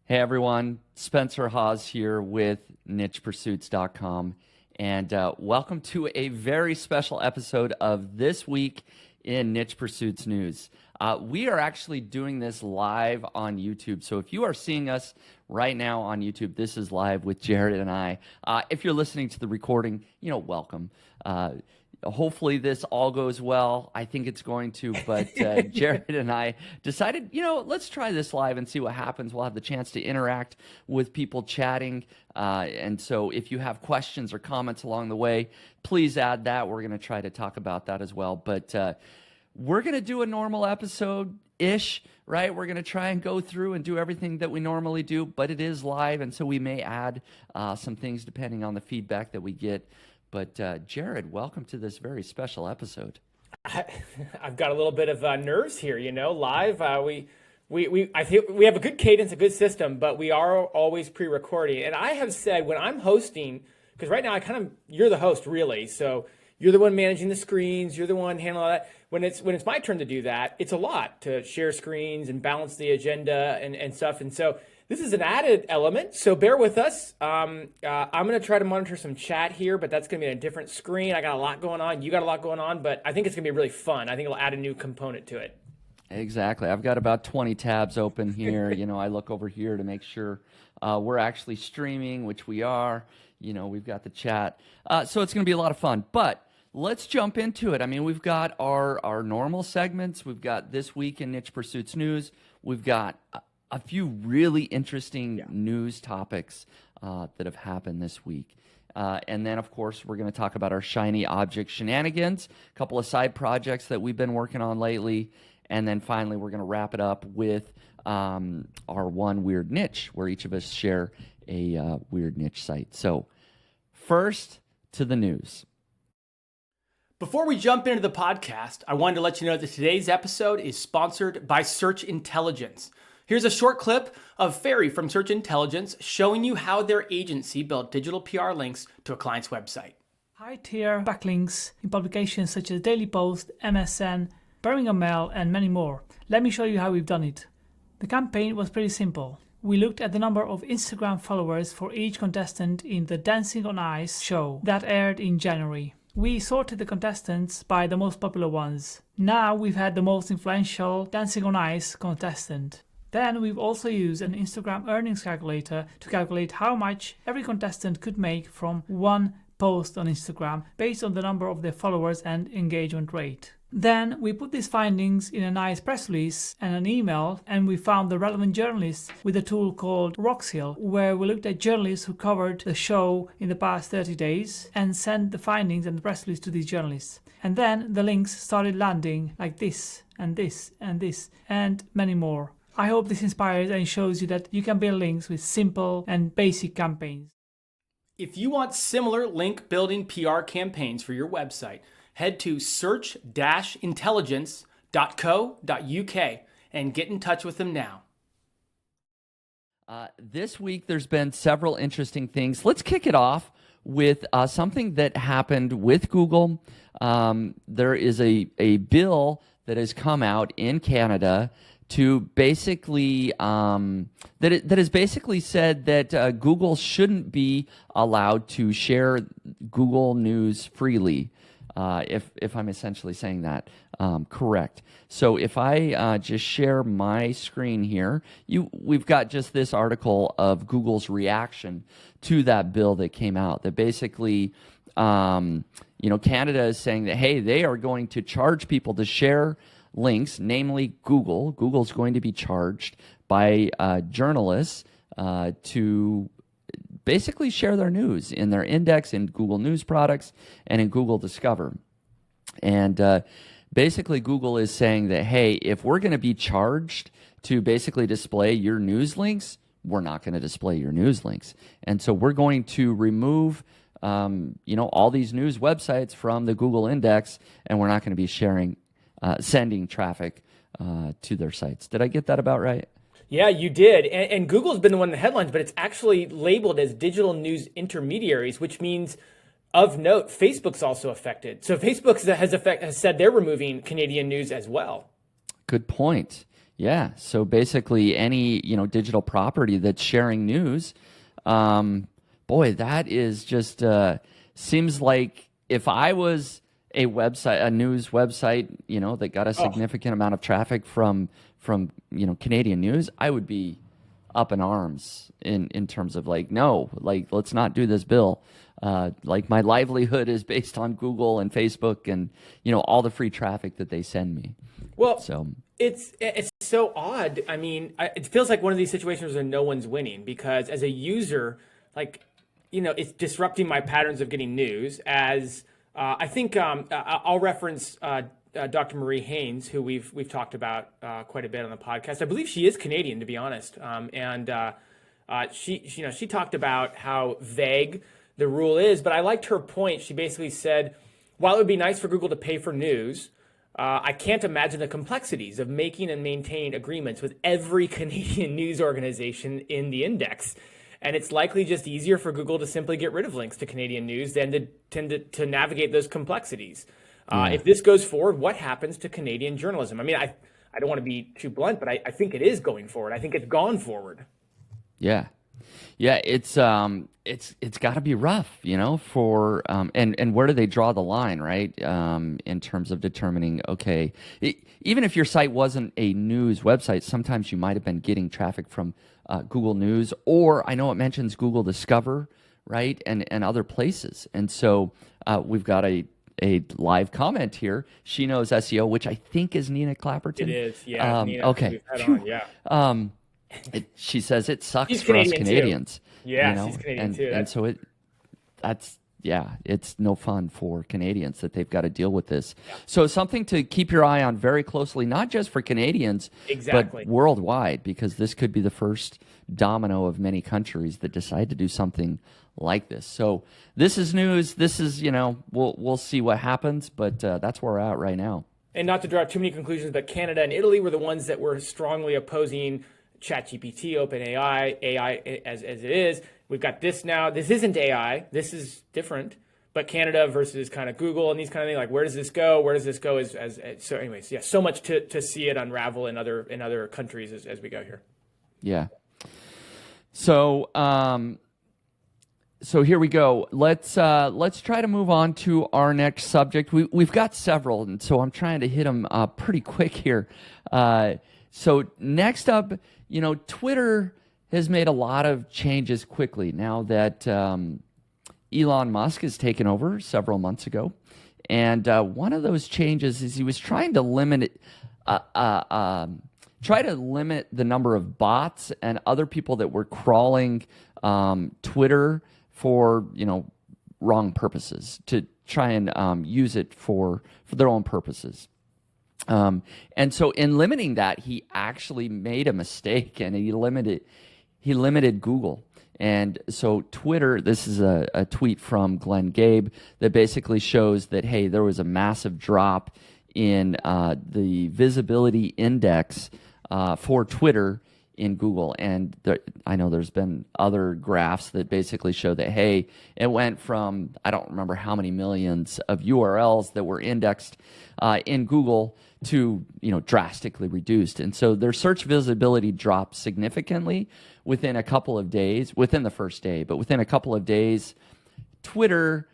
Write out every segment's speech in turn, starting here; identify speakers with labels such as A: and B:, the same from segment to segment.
A: Hey everyone, Spencer Hawes here with nichepursuits.com, and welcome to a very special episode of This Week in Niche Pursuits News. We are actually doing this live on YouTube, so if you are seeing us right now on YouTube, this is live with Jared and I. If you're listening to the recording, welcome. Hopefully this all goes well. I think it's going to, but Jared and I decided, let's try this live and see what happens. We'll have the chance to interact with people chatting. And so if you have questions or comments along the way, please add that. We're going to try to talk about that as well. But we're going to do a normal episode-ish, right? We're going to try and go through and do everything that we normally do, but it is live, and so we may add some things depending on the feedback that we get. But Jared, welcome to this very special episode.
B: I've got a little bit of nerves here, live. I think we have a good cadence, a good system, but we are always pre-recording. And I have said when I'm hosting, because right now you're the host really, so you're the one managing the screens, you're the one handling all that. When it's my turn to do that, it's a lot to share screens and balance the agenda and stuff. And so this is an added element, so bear with us. I'm going to try to monitor some chat here, but that's going to be on a different screen. I got a lot going on. You got a lot going on, but I think it's going to be really fun. I think it'll add a new component to it.
A: Exactly. I've got about 20 tabs open here. I look over here to make sure we're actually streaming, which we are. We've got the chat. So it's going to be a lot of fun. But let's jump into it. I mean, we've got our normal segments. We've got This Week in Niche Pursuits News. We've got a few really interesting news topics that have happened this week. And then, of course, we're going to talk about our shiny object shenanigans, a couple of side projects that we've been working on lately. And then finally, we're going to wrap it up with our one weird niche, where each of us share a weird niche site. So first, to the news.
B: Before we jump into the podcast, I wanted to let you know that today's episode is sponsored by Search Intelligence. Here's a short clip of Ferry from Search Intelligence showing you how their agency built digital PR links to a client's website.
C: High-tier backlinks in publications such as Daily Post, MSN, Birmingham Mail, and many more. Let me show you how we've done it. The campaign was pretty simple. We looked at the number of Instagram followers for each contestant in the Dancing on Ice show that aired in January. We sorted the contestants by the most popular ones. Now we've had the most influential Dancing on Ice contestant. Then we've also used an Instagram earnings calculator to calculate how much every contestant could make from one post on Instagram based on the number of their followers and engagement rate. Then we put these findings in a nice press release and an email, and we found the relevant journalists with a tool called Roxhill, where we looked at journalists who covered the show in the past 30 days and sent the findings and the press release to these journalists. And then the links started landing like this and this and this and many more. I hope this inspires and shows you that you can build links with simple and basic campaigns.
B: If you want similar link building PR campaigns for your website, head to search-intelligence.co.uk and get in touch with them now.
A: This week, there's been several interesting things. Let's kick it off with something that happened with Google. There is a bill that has come out in Canada to basically that has basically said that Google shouldn't be allowed to share Google News freely. If I'm essentially saying that correct. So if I just share my screen here, we've got just this article of Google's reaction to that bill that came out. That basically, Canada is saying that, hey, they are going to charge people to share links, namely Google. Google's going to be charged by journalists to basically share their news in their index, in Google News products, and in Google Discover. And basically Google is saying that, hey, if we're going to be charged to basically display your news links, we're not going to display your news links. And so we're going to remove all these news websites from the Google index, and we're not going to be sending traffic to their sites. Did I get that about right?
B: Yeah, you did. And Google's been the one in the headlines, but it's actually labeled as digital news intermediaries, which means, of note, Facebook's also affected. So Facebook has said they're removing Canadian news as well.
A: Good point. Yeah. So basically, any digital property that's sharing news, boy, that is just seems like if I was a news website, that got a significant amount of traffic from Canadian news, I would be up in arms in terms of like, no, like let's not do this bill. Like my livelihood is based on Google and Facebook and all the free traffic that they send me.
B: Well,
A: So
B: it's so odd. I mean, it feels like one of these situations where no one's winning because as a user, like, it's disrupting my patterns of getting news. As I think I'll reference Dr. Marie Haynes, who we've talked about quite a bit on the podcast. I believe she is Canadian, to be honest, and she talked about how vague the rule is. But I liked her point. She basically said, while it would be nice for Google to pay for news, I can't imagine the complexities of making and maintaining agreements with every Canadian news organization in the index. And it's likely just easier for Google to simply get rid of links to Canadian news than to tend to navigate those complexities. If this goes forward, what happens to Canadian journalism? I mean, I don't want to be too blunt, but I think it is going forward. I think it's gone forward.
A: yeah, it's got to be rough, for and where do they draw the line, right? In terms of determining, okay, even if your site wasn't a news website, sometimes you might have been getting traffic from Google News, or I know it mentions Google Discover, right, and other places. And so we've got a live comment here. She knows SEO, which I think is Nina Clapperton.
B: It is, yeah. Nina,
A: okay. She says it sucks
B: She's
A: for us
B: Canadian, too.
A: Canadians.
B: Yeah, she's Canadian too.
A: And so it's no fun for Canadians that they've got to deal with this. Yeah. So something to keep your eye on very closely, not just for Canadians,
B: exactly,
A: but worldwide, because this could be the first domino of many countries that decide to do something like this. So this is news. This is, we'll see what happens, but that's where we're at right now.
B: And not to draw too many conclusions, but Canada and Italy were the ones that were strongly opposing ChatGPT, OpenAI, AI as it is. We've got this now. This isn't AI. This is different. But Canada versus kind of Google and these kind of things, like where does this go? Where does this go? So anyways, yeah, so much to see it unravel in other countries as we go here.
A: Yeah. So so here we go. Let's try to move on to our next subject. We've got several, and so I'm trying to hit them pretty quick here. So next up, Twitter has made a lot of changes quickly now that Elon Musk has taken over several months ago, and one of those changes is he was trying to limit the number of bots and other people that were crawling Twitter for wrong purposes, to try and use it for their own purposes. And so in limiting that, he actually made a mistake, and he limited Google. And so Twitter, this is a tweet from Glenn Gabe that basically shows that, hey, there was a massive drop in the visibility index for Twitter in Google. And I know there's been other graphs that basically show that, hey, it went from, I don't remember how many millions of URLs that were indexed in Google to, drastically reduced. And so their search visibility dropped significantly within a couple of days, within the first day. But within a couple of days, Twitter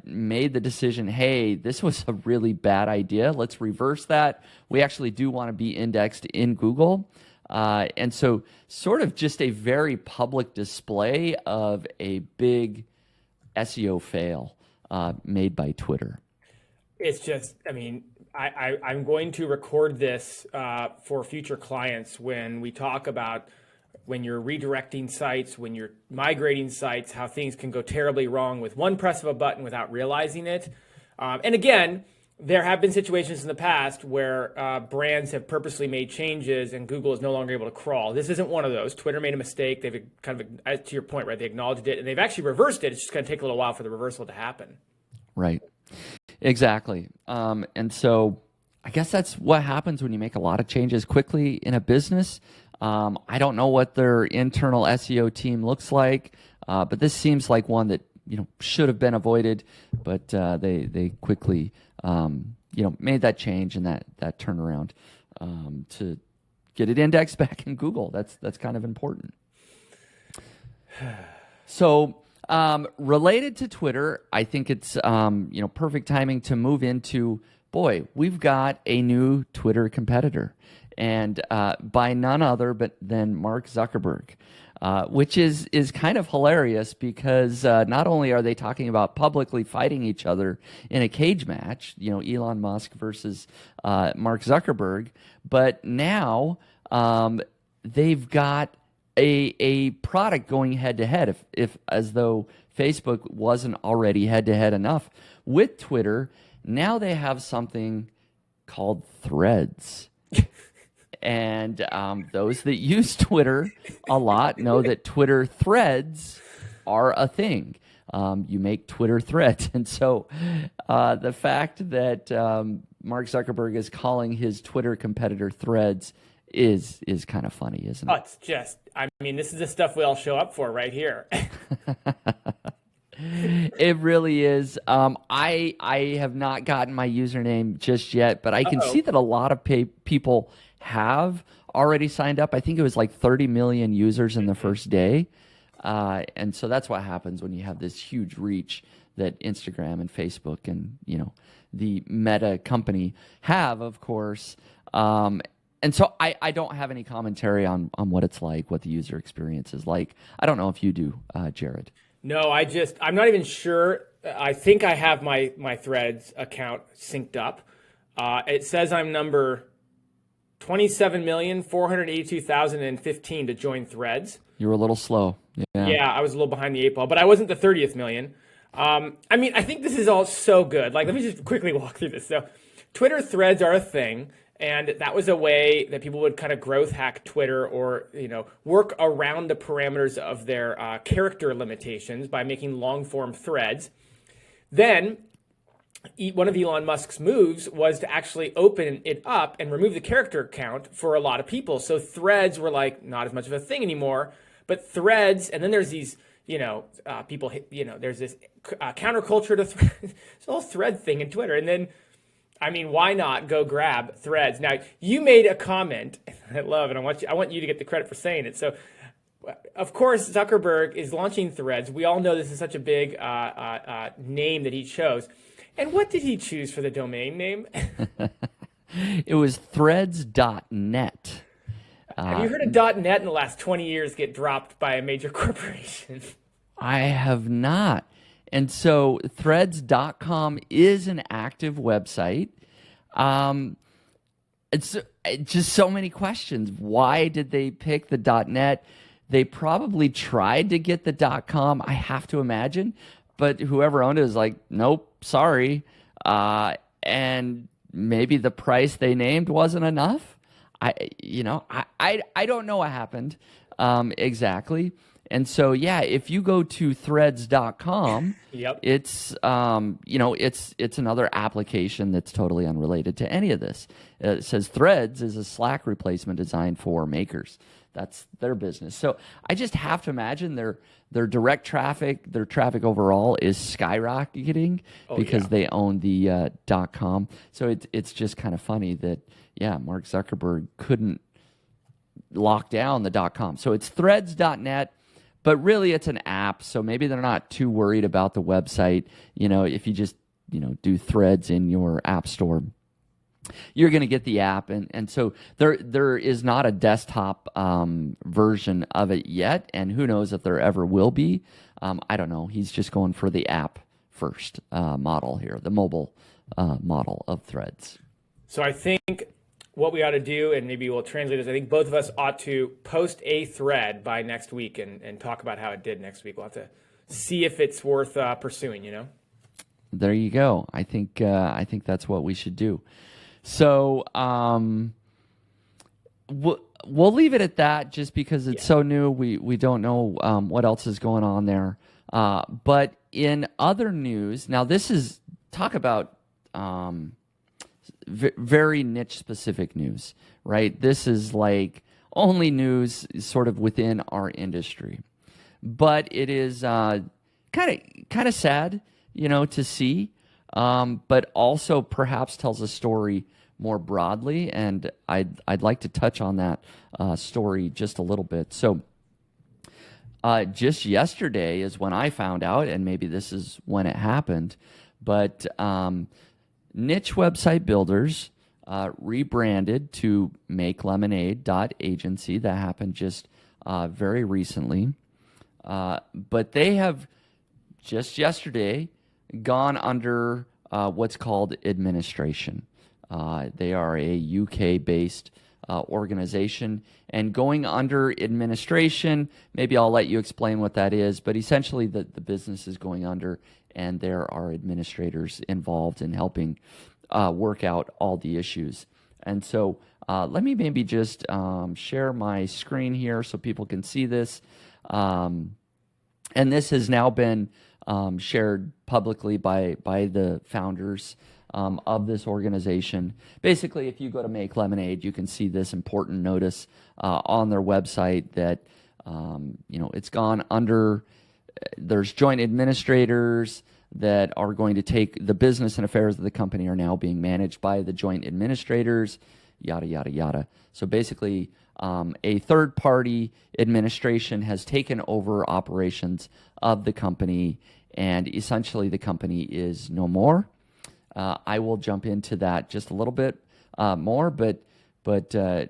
A: made the decision, hey, this was a really bad idea. Let's reverse that. We actually do want to be indexed in Google. And so sort of just a very public display of a big SEO fail made by Twitter.
B: It's just, I'm going to record this for future clients when we talk about when you're redirecting sites, when you're migrating sites, how things can go terribly wrong with one press of a button without realizing it. And again, there have been situations in the past where brands have purposely made changes and Google is no longer able to crawl. This isn't one of those. Twitter made a mistake. They've to your point, right? They acknowledged it and they've actually reversed it. It's just going to take a little while for the reversal to happen.
A: Right. Exactly. And so I guess that's what happens when you make a lot of changes quickly in a business. I don't know what their internal SEO team looks like, but this seems like one that should have been avoided, but they quickly made that change and that turnaround to get it indexed back in Google. That's kind of important. So related to Twitter, I think it's perfect timing to move into, boy, we've got a new Twitter competitor, and by none other but than Mark Zuckerberg, which is kind of hilarious because not only are they talking about publicly fighting each other in a cage match, Elon Musk versus Mark Zuckerberg, but now they've got a product going head to head, if as though Facebook wasn't already head to head enough with Twitter. Now they have something called Threads. And those that use Twitter a lot know that Twitter Threads are a thing. You make Twitter Threads. And so the fact that Mark Zuckerberg is calling his Twitter competitor Threads is kind of funny, isn't it?
B: Oh, it's just, this is the stuff we all show up for right here.
A: It really is. I have not gotten my username just yet, but I can see that a lot of people have already signed up. I think it was like 30 million users in the first day. And so that's what happens when you have this huge reach that Instagram and Facebook and, the Meta company have, of course. And so I don't have any commentary on what it's like, what the user experience is like. I don't know if you do, Jared.
B: No, I'm not even sure. I think I have my Threads account synced up. It says I'm number 27,482,015 to join Threads.
A: You were a little slow.
B: Yeah, I was a little behind the 8 ball, but I wasn't the 30th million. I think this is all so good. Let me just quickly walk through this. So Twitter Threads are a thing. And that was a way that people would kind of growth hack Twitter or, work around the parameters of their character limitations by making long form threads. Then one of Elon Musk's moves was to actually open it up and remove the character count for a lot of people. So threads were like not as much of a thing anymore, but threads, and then there's these, people, there's this counterculture to threads, this whole thread thing in Twitter. And then, why not go grab Threads? Now, you made a comment I love, and I want you to get the credit for saying it. So, of course, Zuckerberg is launching Threads. We all know this is such a big name that he chose. And what did he choose for the domain name?
A: It was threads.net.
B: Have you heard of .net in the last 20 years get dropped by a major corporation?
A: I have not. And so threads.com is an active website. It's just so many questions. Why did they pick the .net? They probably tried to get the .com, I have to imagine, but whoever owned it was like, nope, sorry. And maybe the price they named wasn't enough. I don't know what happened exactly. And so, if you go to threads.com,
B: yep.
A: It's another application that's totally unrelated to any of this. It says Threads is a Slack replacement designed for makers. That's their business. So I just have to imagine their direct traffic, their traffic overall is skyrocketing because they own the .com. So it's just kind of funny that, Mark Zuckerberg couldn't lock down the .com. So it's threads.net. But really, it's an app, so maybe they're not too worried about the website. If you just, do Threads in your app store, you're going to get the app. And so there is not a desktop version of it yet, and who knows if there ever will be. I don't know. He's just going for the app first model here, the mobile model of Threads.
B: So I think what we ought to do, and maybe we'll translate this, I think both of us ought to post a thread by next week and talk about how it did next week. We'll have to see if it's worth pursuing,
A: There you go. I think that's what we should do. So we'll leave it at that just because it's so new. We don't know what else is going on there. But in other news, now this is, talk about very niche specific news, right? This is like only news sort of within our industry, but it is kind of sad, to see, but also perhaps tells a story more broadly, and I'd like to touch on that story just a little bit. So just yesterday is when I found out, and maybe this is when it happened, but niche website builders rebranded to MakeLemonade.agency. That happened just very recently. But they have just yesterday gone under what's called administration. They are a UK-based organization, and going under administration, maybe I'll let you explain what that is, but essentially the business is going under, and there are administrators involved in helping work out all the issues. And so let me maybe just share my screen here so people can see this. And this has now been shared publicly by the founders of this organization. Basically, if you go to Make Lemonade, you can see this important notice on their website that it's gone under. There's joint administrators that are going to take the business and affairs of the company are now being managed by the joint administrators, yada, yada, yada. So basically, a third-party administration has taken over operations of the company, and essentially the company is no more. I will jump into that just a little bit more, but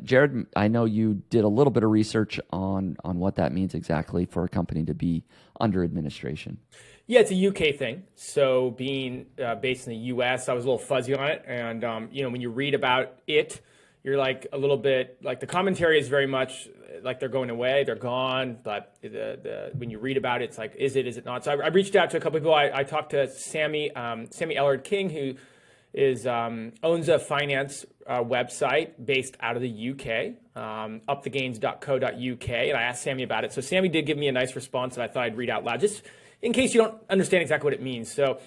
A: Jared, I know you did a little bit of research on what that means exactly for a company to be under administration.
B: Yeah, it's a UK thing. So being based in the US, I was a little fuzzy on it. And, when you read about it, you're like a little bit, like the commentary is very much like they're going away, they're gone. But when you read about it, it's like, is it not? So I reached out to a couple of people. I talked to Sammy Ellard King, who owns a finance website based out of the UK, upthegains.co.uk. And I asked Sammy about it. So Sammy did give me a nice response that I thought I'd read out loud, just in case you don't understand exactly what it means. So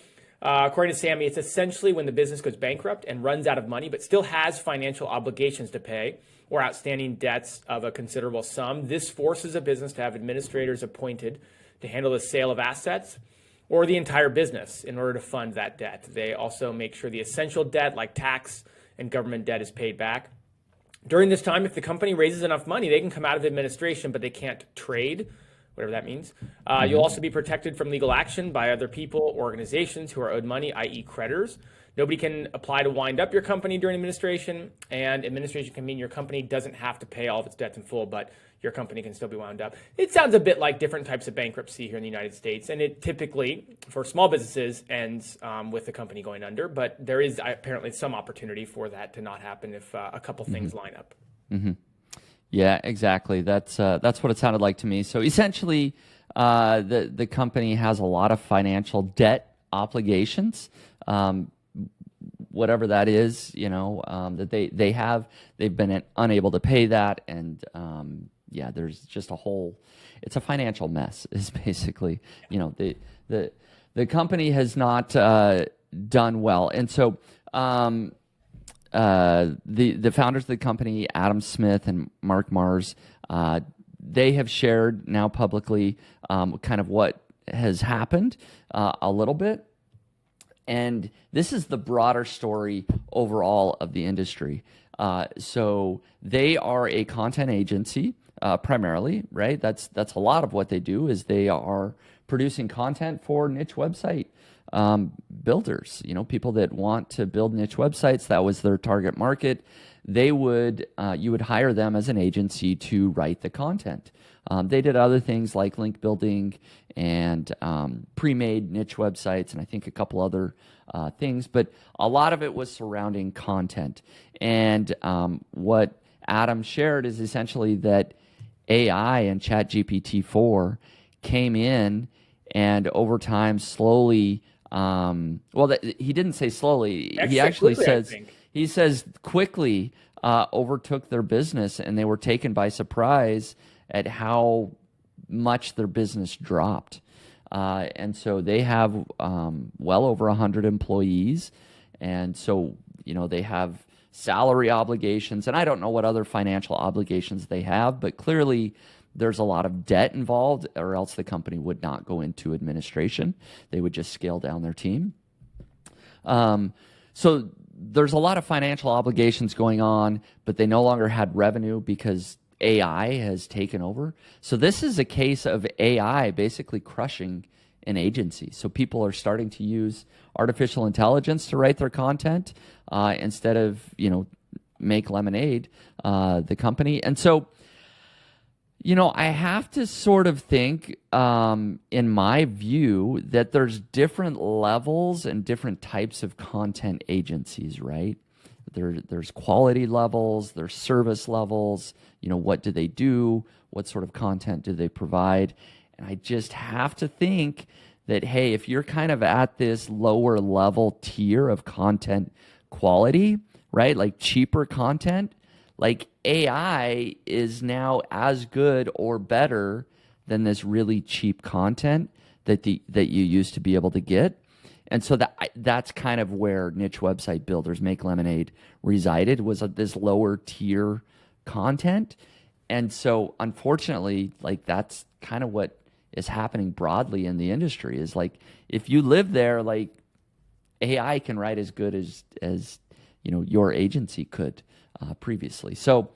B: according to Sammy, it's essentially when the business goes bankrupt and runs out of money, but still has financial obligations to pay or outstanding debts of a considerable sum. This forces a business to have administrators appointed to handle the sale of assets or the entire business in order to fund that debt. They also make sure the essential debt like tax and government debt is paid back. During this time, if the company raises enough money, they can come out of administration, but they can't trade, whatever that means. You'll also be protected from legal action by other people, organizations who are owed money, i.e. creditors. Nobody can apply to wind up your company during administration, and administration can mean your company doesn't have to pay all of its debts in full, but your company can still be wound up. It sounds a bit like different types of bankruptcy here in the United States, and it typically, for small businesses, ends with the company going under, but there is apparently some opportunity for that to not happen if a couple things line up.
A: Mm-hmm. Yeah, exactly. That's what it sounded like to me. So essentially, the company has a lot of financial debt obligations, whatever that is, that they've been unable to pay that, and there's just it's a financial mess. Is basically, the company has not done well, and so. The founders of the company, Adam Smith and Mark Mars, they have shared now publicly kind of what has happened a little bit. And this is the broader story overall of the industry. So they are a content agency primarily, right? That's a lot of what they do is they are producing content for niche website builders, people that want to build niche websites. That was their target market. You would hire them as an agency to write the content. They did other things like link building and pre-made niche websites, and I think a couple other things, but a lot of it was surrounding content. And what Adam shared is essentially that AI and ChatGPT-4 came in and over time slowly he didn't say slowly. He actually says quickly overtook their business, and they were taken by surprise at how much their business dropped. And so they have well over 100 employees, and so they have salary obligations, and I don't know what other financial obligations they have, but clearly there's a lot of debt involved, or else the company would not go into administration. They would just scale down their team. So there's a lot of financial obligations going on, but they no longer had revenue because AI has taken over. So this is a case of AI basically crushing an agency. So people are starting to use artificial intelligence to write their content instead of, Make Lemonade, the company. And so, I have to sort of think, in my view, that there's different levels and different types of content agencies, right? There's quality levels, there's service levels. What do they do? What sort of content do they provide? And I just have to think that, hey, if you're kind of at this lower level tier of content quality, right? Like cheaper content, like AI is now as good or better than this really cheap content that you used to be able to get. And so that's kind of where niche website builders Make Lemonade resided, was at this lower tier content. And so unfortunately, like that's kind of what is happening broadly in the industry, is like if you live there, like AI can write as good as your agency could previously. So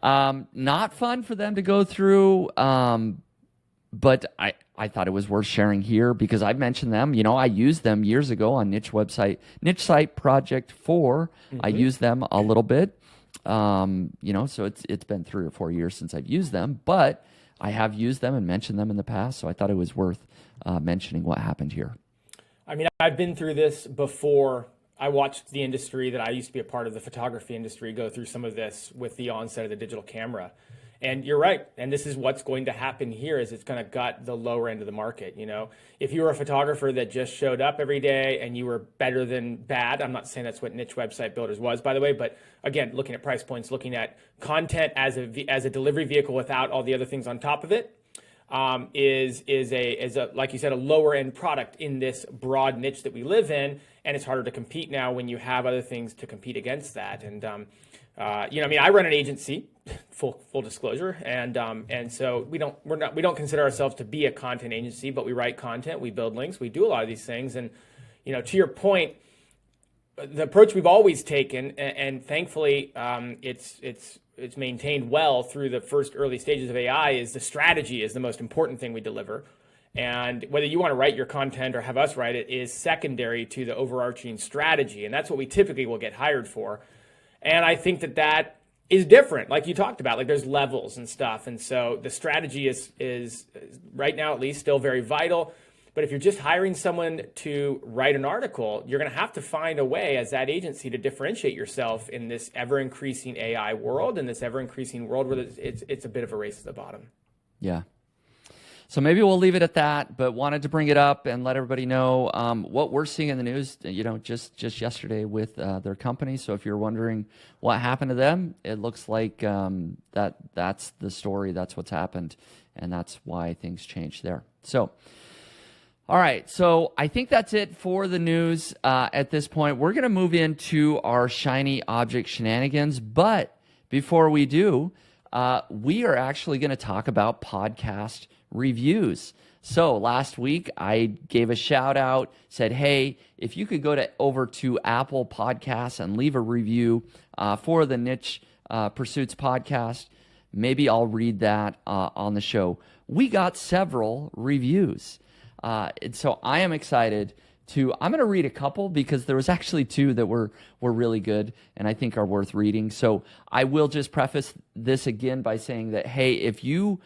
A: not fun for them to go through, but I thought it was worth sharing here because I've mentioned them. I used them years ago on Niche Site Project 4. I used them a little bit. So it's been 3 or 4 years since I've used them, but I have used them and mentioned them in the past. So I thought it was worth mentioning what happened here.
B: I mean, I've been through this before. I watched the industry that I used to be a part of, the photography industry, go through some of this with the onset of the digital camera. And you're right. And this is what's going to happen here, is it's going to gut the lower end of the market. If you were a photographer that just showed up every day and you were better than bad, I'm not saying that's what Niche Website Builders was, by the way, but again, looking at price points, looking at content as a delivery vehicle without all the other things on top of it, is a like you said, a lower end product in this broad niche that we live in, and it's harder to compete now when you have other things to compete against that. And I run an agency, full disclosure, and so we don't consider ourselves to be a content agency, but we write content, we build links, we do a lot of these things. And to your point, the approach we've always taken, and thankfully it's maintained well through the first early stages of AI, is the strategy is the most important thing we deliver. And whether you want to write your content or have us write it is secondary to the overarching strategy. And that's what we typically will get hired for. And I think that is different, like you talked about, like there's levels and stuff. And so the strategy is right now, at least, still very vital. But if you're just hiring someone to write an article, you're going to have to find a way as that agency to differentiate yourself in this ever-increasing AI world, and this ever-increasing world where it's a bit of a race to the bottom.
A: Yeah. So maybe we'll leave it at that, but wanted to bring it up and let everybody know what we're seeing in the news, just yesterday with their company. So if you're wondering what happened to them, it looks like that's the story, that's what's happened, and that's why things changed there. So, all right, so I think that's it for the news at this point. We're going to move into our shiny object shenanigans, but before we do, we are actually going to talk about podcast reviews. So last week I gave a shout out, said, hey, if you could go over to Apple Podcasts and leave a review for the Niche Pursuits podcast, maybe I'll read that on the show. We got several reviews. And so I am excited I'm going to read a couple because there was actually 2 that were really good and I think are worth reading. So I will just preface this again by saying that, hey, if you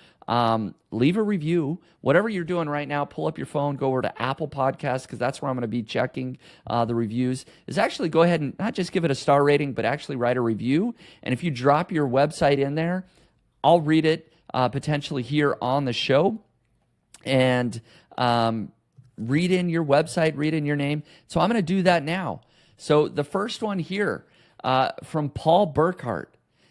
A: leave a review, whatever you're doing right now, pull up your phone, go over to Apple Podcasts, because that's where I'm going to be checking the reviews, is actually go ahead and not just give it a star rating, but actually write a review. And if you drop your website in there, I'll read it potentially here on the show. And read in your website, read in your name. So I'm going to do that now. So the first one here from Paul Burkhart.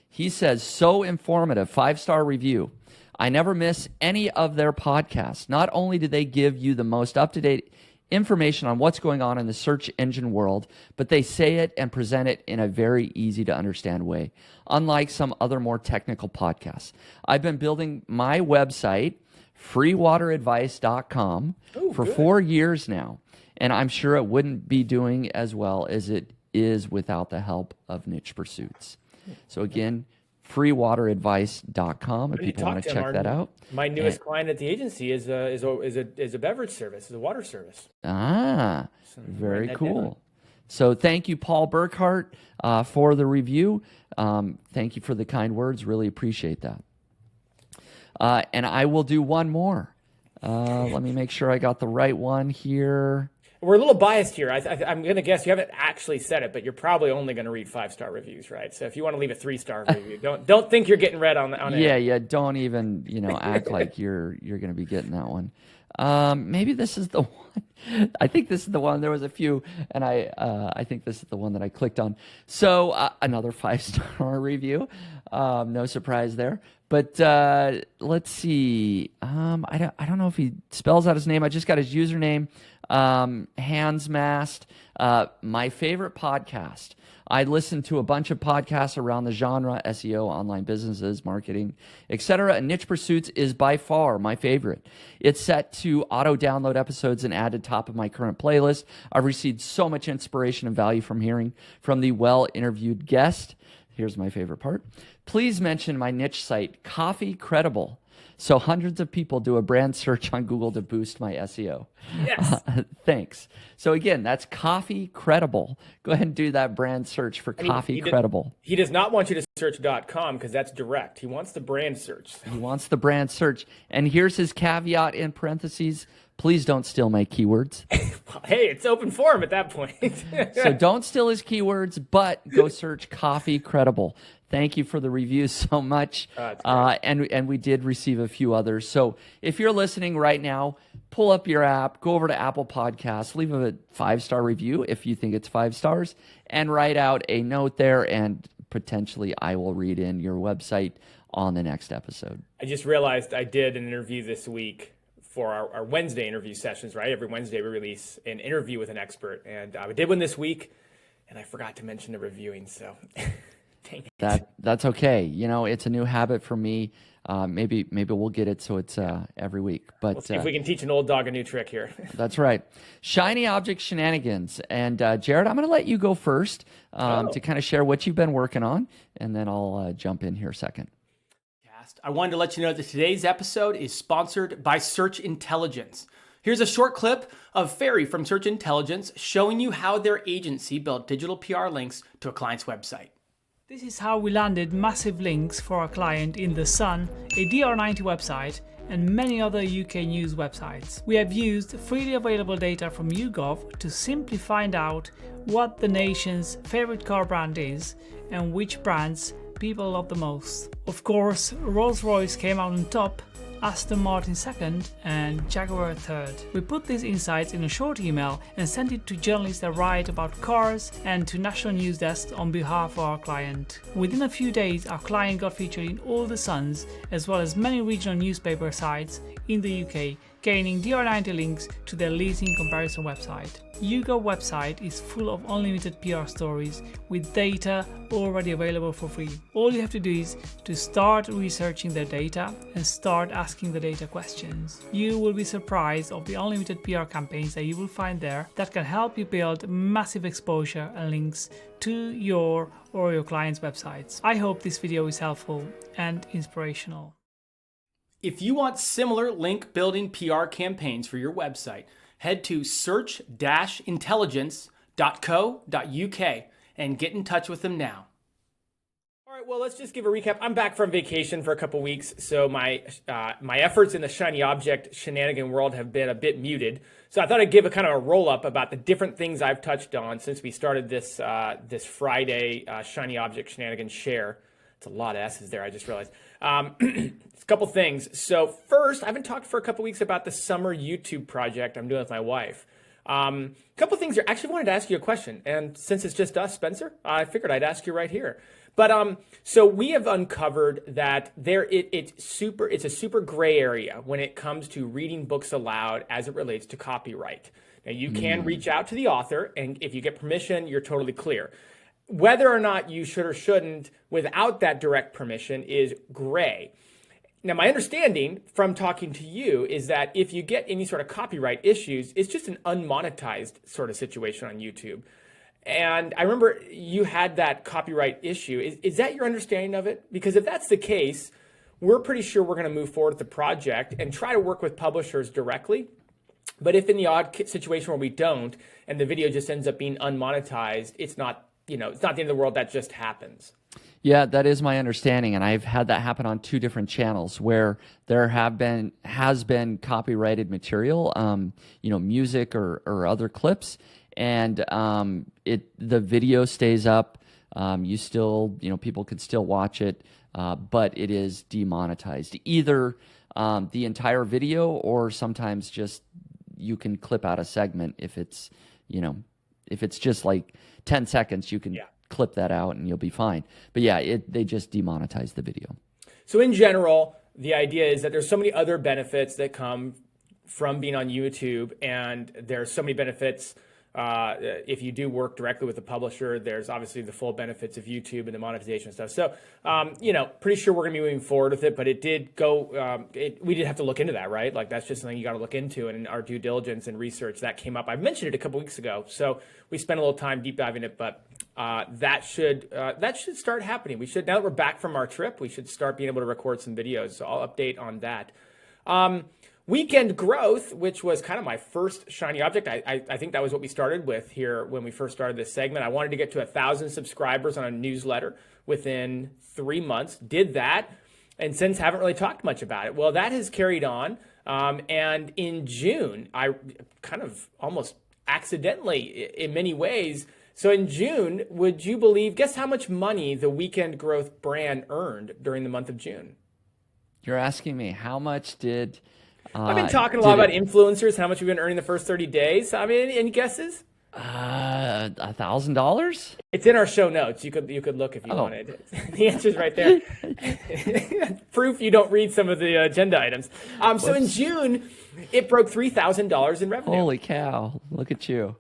A: He says, so informative, 5-star review. I never miss any of their podcasts. Not only do they give you the most up-to-date information on what's going on in the search engine world, but they say it and present it in a very easy to understand way, unlike some other more technical podcasts. I've been building my website, freewateradvice.com, for 4 years now, and I'm sure it wouldn't be doing as well as it is without the help of Niche Pursuits. So again, freewateradvice.com if people want to check that out.
B: My newest client at the agency is a beverage service, is a water service.
A: Ah, very cool. So thank you, Paul Burkhart, for the review. Thank you for the kind words. Really appreciate that. And I will do one more. Let me make sure I got the right one here.
B: We're a little biased here. I'm going to guess you haven't actually said it, but you're probably only going to read 5-star reviews, right? So if you want to leave a 3-star review, don't think you're getting read on it.
A: Yeah. Don't even act like you're going to be getting that one. Maybe this is the one. I think this is the one. There was a few, and I think this is the one that I clicked on. So another 5-star review. No surprise there. But let's see. I don't know if he spells out his name. I just got his username. Hands Mast. My favorite podcast. I listen to a bunch of podcasts around the genre, SEO, online businesses, marketing, etc. And Niche Pursuits is by far my favorite. It's set to auto-download episodes and add to top of my current playlist. I've received so much inspiration and value from hearing from the well-interviewed guest. Here's my favorite part. Please mention my niche site, Coffee Credible, so hundreds of people do a brand search on Google to boost my SEO.
B: Yes.
A: Thanks. So again, that's Coffee Credible. Go ahead and do that brand search for Coffee Credible.
B: He does not want you to search .com because that's direct. He wants the brand search.
A: He wants the brand search. And here's his caveat in parentheses. Please don't steal my keywords.
B: Hey, it's open forum at that point.
A: So don't steal his keywords, but go search Coffee Credible. Thank you for the reviews so much. And we did receive a few others. So if you're listening right now, pull up your app, go over to Apple Podcasts, leave a 5-star review if you think it's 5 stars, and write out a note there, and potentially I will read in your website on the next episode.
B: I just realized I did an interview this week for our Wednesday interview sessions, right? Every Wednesday we release an interview with an expert. And I did one this week, and I forgot to mention the reviewing, so... Dang it.
A: That's okay. It's a new habit for me. Maybe we'll get it so it's every week. But
B: we'll see if we can teach an old dog a new trick here.
A: That's right. Shiny object shenanigans. And Jared, I'm going to let you go first to kind of share what you've been working on, and then I'll jump in here second.
D: I wanted to let you know that today's episode is sponsored by Search Intelligence. Here's a short clip of Ferry from Search Intelligence showing you how their agency built digital PR links to a client's website.
C: This is how we landed massive links for our client in The Sun, a DR90 website, and many other UK news websites. We have used freely available data from YouGov to simply find out what the nation's favorite car brand is and which brands people love the most. Of course, Rolls-Royce came out on top, Aston Martin second, and Jaguar third. We put these insights in a short email and sent it to journalists that write about cars and to national news desks on behalf of our client. Within a few days, our client got featured in all the Suns, as well as many regional newspaper sites in the UK, gaining DR90 links to their leasing comparison website. YouGov website is full of unlimited PR stories with data already available for free. All you have to do is to start researching their data and start asking the data questions. You will be surprised of the unlimited PR campaigns that you will find there that can help you build massive exposure and links to your or your clients' websites. I hope this video is helpful and inspirational.
D: If you want similar link building PR campaigns for your website, head to search-intelligence.co.uk and get in touch with them now.
B: All right, well, let's just give a recap. I'm back from vacation for a couple weeks, so my efforts in the shiny object shenanigan world have been a bit muted. So I thought I'd give a kind of a roll-up about the different things I've touched on since we started this Friday shiny object shenanigan share. It's a lot of S's there, I just realized. A couple things. So first, I haven't talked for a couple weeks about the summer YouTube project I'm doing with my wife. A couple things here. I actually wanted to ask you a question, and since it's just us, Spencer, I figured I'd ask you right here. But so we have uncovered that it's a super gray area when it comes to reading books aloud as it relates to copyright. Now you can reach out to the author, and if you get permission, you're totally clear. Whether or not you should or shouldn't without that direct permission is gray. Now, my understanding from talking to you is that if you get any sort of copyright issues, it's just an unmonetized sort of situation on YouTube. And I remember you had that copyright issue. Is that your understanding of it? Because if that's the case, we're pretty sure we're going to move forward with the project and try to work with publishers directly. But if in the odd situation where we don't, and the video just ends up being unmonetized, it's not, it's not the end of the world. That just happens.
A: Yeah, that is my understanding, and I've had that happen on 2 different channels where there has been copyrighted material, music or other clips, and the video stays up. You still, people could still watch it, but it is demonetized. Either the entire video, or sometimes just you can clip out a segment if it's just like 10 seconds, you can. Yeah. Clip that out and you'll be fine. But yeah, they just demonetize the video.
B: So in general, the idea is that there's so many other benefits that come from being on YouTube, and there's so many benefits if you do work directly with the publisher. There's obviously the full benefits of YouTube and the monetization stuff. So, pretty sure we're going to be moving forward with it, but it did go, we did have to look into that, right? Like that's just something you got to look into, and in our due diligence and research that came up. I mentioned it a couple weeks ago, so we spent a little time deep diving it, but that should start happening. Now that we're back from our trip, we should start being able to record some videos. So I'll update on that. Weekend growth, which was kind of my first shiny object. I think that was what we started with here when we first started this segment. I wanted to get to 1,000 subscribers on a newsletter within 3 months. Did that, and since haven't really talked much about it. Well, that has carried on. And in June, I kind of almost accidentally, in many ways. So in June, would you believe, guess how much money the Weekend Growth brand earned during the month of June?
A: You're asking me how much did...
B: I've been talking a lot about influencers, how much we've been earning the first 30 days. I mean, any guesses?
A: $1,000?
B: It's in our show notes. You could look if you wanted. The answer's right there. Proof you don't read some of the agenda items. So in June, it broke $3,000 in revenue.
A: Holy cow. Look at you.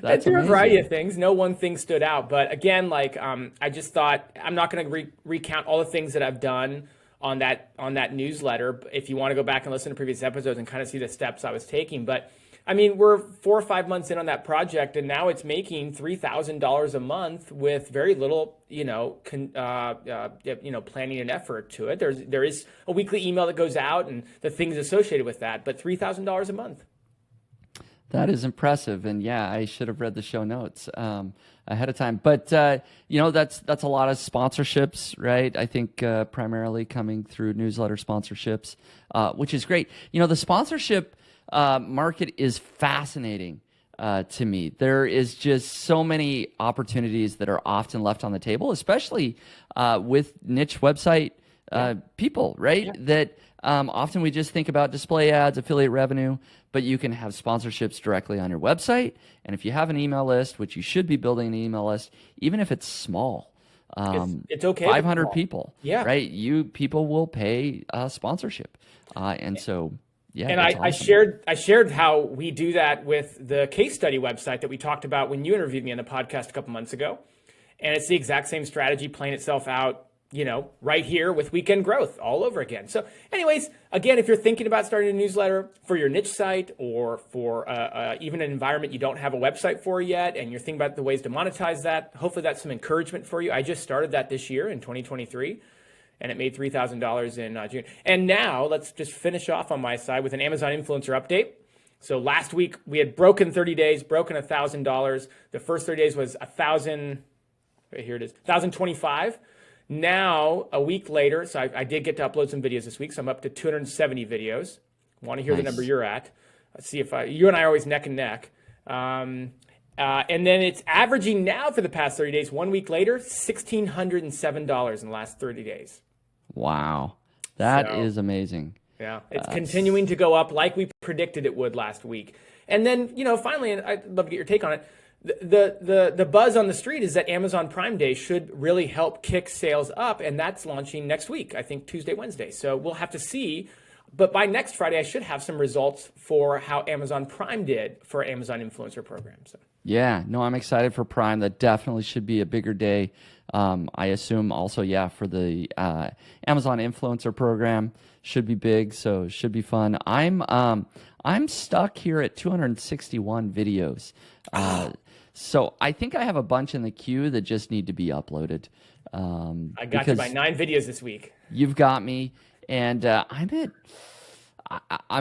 B: That's there are a variety of things. No one thing stood out. But again, I just thought I'm not going to recount all the things that I've done on that newsletter. If you want to go back and listen to previous episodes and kind of see the steps I was taking. But I mean, we're 4 or 5 months in on that project, and now it's making $3,000 a month with very little, planning and effort to it. There is a weekly email that goes out and the things associated with that, but $3,000 a month.
A: That is impressive, and yeah, I should have read the show notes ahead of time. But that's a lot of sponsorships, right? I think primarily coming through newsletter sponsorships, which is great. The sponsorship market is fascinating to me. There is just so many opportunities that are often left on the table, especially with niche website people, right? Yeah. That often we just think about display ads, affiliate revenue, but you can have sponsorships directly on your website. And if you have an email list, which you should be building an email list, even if it's small,
B: it's okay.
A: 500 people,
B: yeah,
A: right? People will pay sponsorship, and so. Yeah,
B: and I shared how we do that with the case study website that we talked about when you interviewed me on the podcast a couple months ago. And it's the exact same strategy playing itself out, right here with Weekend Growth all over again. So anyways, again, if you're thinking about starting a newsletter for your niche site or for even an environment you don't have a website for yet, and you're thinking about the ways to monetize that, hopefully that's some encouragement for you. I just started that this year in 2023. And it made $3,000 in June. And now let's just finish off on my side with an Amazon influencer update. So last week we had broken 30 days, broken $1,000. The first 30 days was $1,025. Now a week later, so I did get to upload some videos this week. So I'm up to 270 videos. Want to hear the number you're at? Let's see if you and I are always neck and neck. And then it's averaging now for the past 30 days, 1 week later, $1,607 in the last 30 days.
A: Wow. That is amazing.
B: Yeah. It's continuing to go up like we predicted it would last week. And then, finally, and I'd love to get your take on it, the buzz on the street is that Amazon Prime Day should really help kick sales up, and that's launching next week, I think Tuesday, Wednesday. So we'll have to see. But by next Friday, I should have some results for how Amazon Prime did for our Amazon Influencer program. So. Yeah,
A: no, I'm excited for Prime. That definitely should be a bigger day. I assume also, for the Amazon Influencer program should be big, so it should be fun. I'm stuck here at 261 videos. So I think I have a bunch in the queue that just need to be uploaded.
B: I got you by 9 videos this week.
A: You've got me, and I'm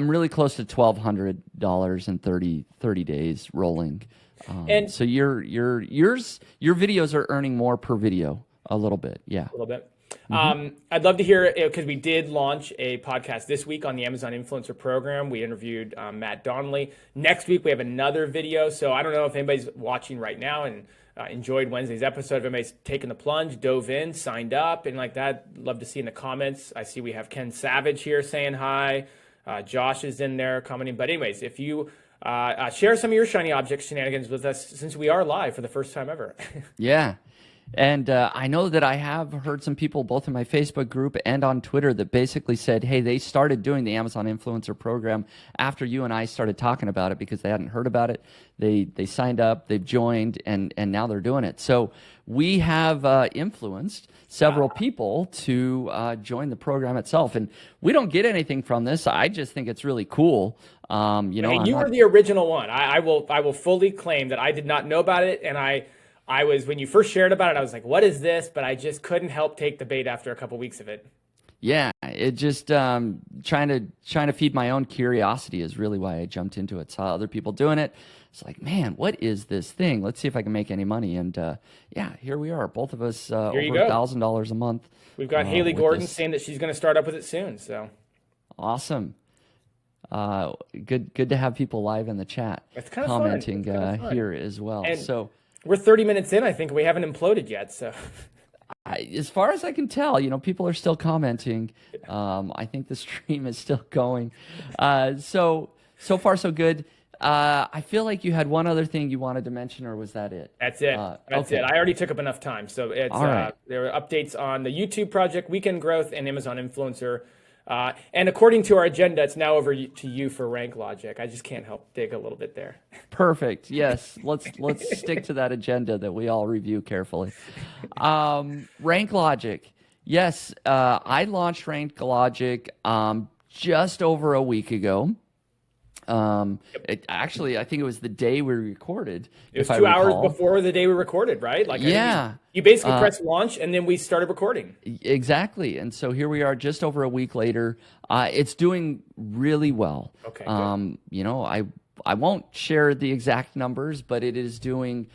A: really close to $1,200 in 30 days rolling.
B: And
A: so your videos are earning more per video a little bit. Yeah.
B: A little bit. I'd love to hear, because we did launch a podcast this week on the Amazon Influencer Program. We interviewed Matt Donnelly. Next week, we have another video. So I don't know if anybody's watching right now and enjoyed Wednesday's episode. If anybody's taken the plunge, dove in, signed up, and like that, love to see in the comments. I see we have Ken Savage here saying hi. Josh is in there commenting. But anyways, if you share some of your shiny object shenanigans with us, since we are live for the first time ever.
A: Yeah. And I know that I have heard some people both in my Facebook group and on Twitter that basically said, hey, they started doing the Amazon Influencer Program after you and I started talking about it because they hadn't heard about it. They signed up, they've joined, and now they're doing it. So we have influenced several people to join the program itself. And we don't get anything from this. I just think it's really cool.
B: You were the original one. I will fully claim that I did not know about it, and I was, when you first shared about it, I was like, what is this? But I just couldn't help take the bait after a couple weeks of it.
A: Yeah, it just trying to feed my own curiosity is really why I jumped into it. Saw other people doing it. It's like, man, what is this thing? Let's see if I can make any money. And yeah, here we are, both of us over $1,000 a month.
B: We've got Haley Gordon saying that she's going to start up with it soon. So
A: awesome. Good to have people live in the chat.
B: It's kind of
A: commenting
B: fun.
A: Here as well.
B: And
A: so
B: we're 30 minutes in. I think we haven't imploded yet. So
A: as far as I can tell, people are still commenting. I think the stream is still going. So far so good. I feel like you had one other thing you wanted to mention, or was that it?
B: That's it. That's it. I already took up enough time. So it's right. There are updates on the YouTube project, Weekend Growth, and Amazon Influencer. And according to our agenda, it's now over to you for RankLogic. I just can't help dig a little bit there.
A: Perfect. Yes. Let's stick to that agenda that we all review carefully. RankLogic. Yes, I launched RankLogic just over a week ago. Actually, I think it was the day we recorded.
B: It was 2 hours before the day we recorded, right? Like,
A: yeah.
B: You basically pressed launch, and then we started recording.
A: Exactly. And so here we are, just over a week later. It's doing really well.
B: Okay.
A: I won't share the exact numbers, but it is doing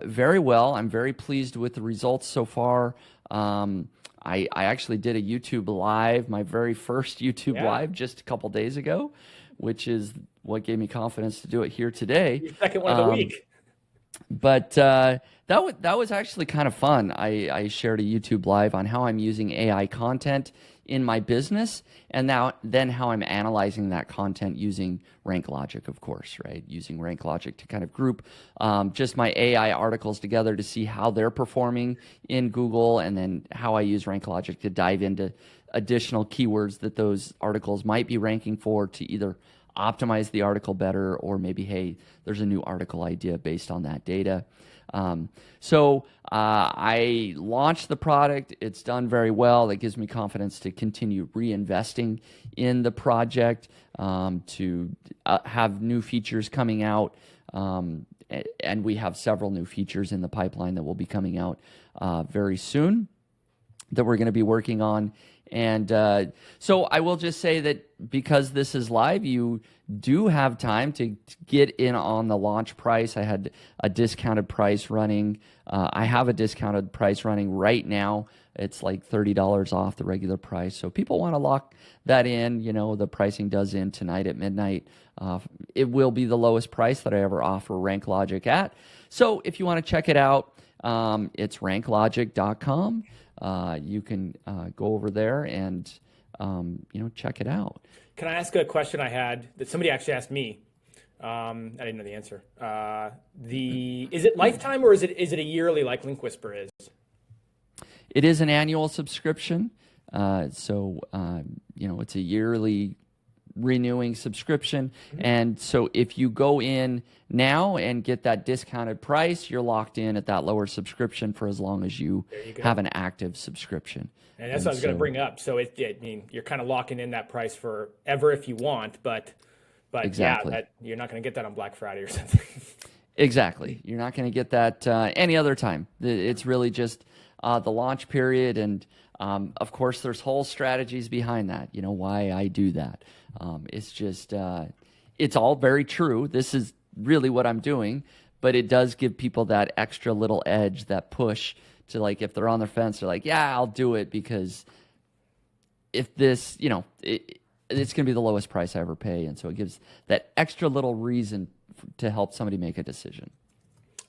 A: very well. I'm very pleased with the results so far. I actually did a YouTube live, my very first YouTube live, just a couple days ago, which is what gave me confidence to do it here today.
B: Your second one of the week.
A: But that was actually kind of fun. I shared a YouTube live on how I'm using AI content in my business, and then how I'm analyzing that content using RankLogic, of course, right? Using RankLogic to kind of group just my AI articles together to see how they're performing in Google, and then how I use RankLogic to dive into additional keywords that those articles might be ranking for, to either optimize the article better, or maybe, hey, there's a new article idea based on that data. So I launched the product. It's done very well. That gives me confidence to continue reinvesting in the project, to have new features coming out. And we have several new features in the pipeline that will be coming out very soon that we're going to be working on. And so I will just say that because this is live, you do have time to get in on the launch price. I had a discounted price running. I have a discounted price running right now. It's like $30 off the regular price. So people want to lock that in. The pricing does end tonight at midnight. It will be the lowest price that I ever offer RankLogic at. So if you want to check it out, it's ranklogic.com. You can go over there and check it out.
B: Can I ask a question I had that somebody actually asked me? I didn't know the answer. Is it lifetime, or is it a yearly like Link Whisper is?
A: It is an annual subscription. So it's a yearly renewing subscription. And so if you go in now and get that discounted price, you're locked in at that lower subscription for as long as you have an active subscription.
B: And that's what I was going to bring up. So you're kind of locking in that price forever if you want, but
A: exactly.
B: You're not going to get that on Black Friday or something.
A: Exactly. You're not going to get that any other time. It's really just the launch period, and of course, there's whole strategies behind that. You know why I do that. It's just it's all very true. This is really what I'm doing, but it does give people that extra little edge, that push to, like, if they're on the fence, they're like, yeah, I'll do it because if this, it's going to be the lowest price I ever pay, and so it gives that extra little reason to help somebody make a decision.